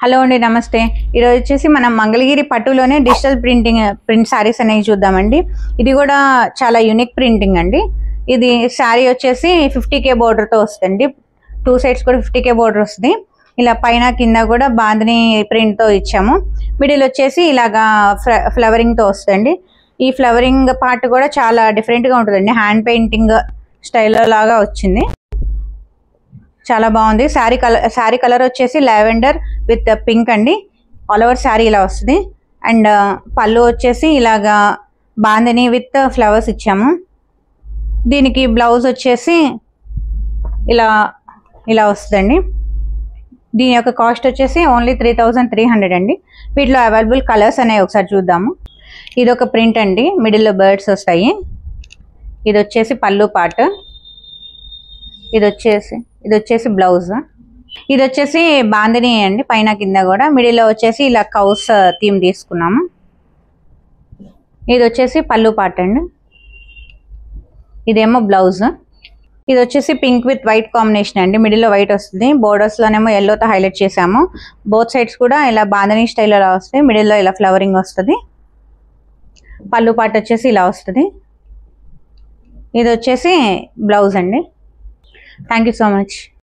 Hello అండి, నమస్తే. ఈరోజు వచ్చేసి మనం మంగళగిరి పట్టులోనే డిజిటల్ ప్రింట్ శారీస్ అనేవి చూద్దామండి. ఇది కూడా చాలా యూనిక్ ప్రింటింగ్ అండి. ఇది శారీ వచ్చేసి 50K బోర్డర్తో వస్తుంది. 2 సైడ్స్ కూడా 50K బోర్డర్ వస్తుంది. ఇలా పైన కింద కూడా బాందిని ప్రింట్తో ఇచ్చాము. మిడిల్ వచ్చేసి ఇలాగా ఫ్లవరింగ్తో వస్తుంది. ఈ ఫ్లవరింగ్ పార్ట్ కూడా చాలా డిఫరెంట్గా ఉంటుందండి. హ్యాండ్ పెయింటింగ్ స్టైల్లో లాగా వచ్చింది. చాలా బాగుంది. శారీ కలర్ వచ్చేసి లావెండర్ విత్ పింక్ అండి. ఆల్ ఓవర్ శారీ ఇలా వస్తుంది. అండ్ పళ్ళు వచ్చేసి ఇలాగా బాందిని విత్ ఫ్లవర్స్ ఇచ్చాము. దీనికి బ్లౌజ్ వచ్చేసి ఇలా వస్తుందండి. దీని యొక్క కాస్ట్ వచ్చేసి ఓన్లీ 3300 అండి. వీటిలో అవైలబుల్ కలర్స్ అనేవి ఒకసారి చూద్దాము. ఇది ఒక ప్రింట్ అండి, మిడిల్లో బర్డ్స్ వస్తాయి. ఇది వచ్చేసి పళ్ళు పార్ట్. ఇది వచ్చేసి బ్లౌజ్. ఇది వచ్చేసి బాందిని అండి, పైన కింద కూడా. మిడిల్లో వచ్చేసి ఇలా కౌస్ థీమ్ తీసుకున్నాము. ఇది వచ్చేసి పళ్ళు పార్ట్ అండి. ఇదేమో బ్లౌజ్. ఇది వచ్చేసి పింక్ విత్ వైట్ కాంబినేషన్ అండి. మిడిల్లో వైట్ వస్తుంది, బోర్డర్స్ లోనేమో ఎల్లోతో హైలైట్ చేసాము. బోత్ సైడ్స్ కూడా ఇలా బాందిని స్టైల్లో ఇలా వస్తుంది. మిడిల్లో ఇలా ఫ్లవరింగ్ వస్తుంది. పళ్ళు పార్ట్ వచ్చేసి ఇలా వస్తుంది. ఇది వచ్చేసి బ్లౌజ్ అండి. Thank you so much.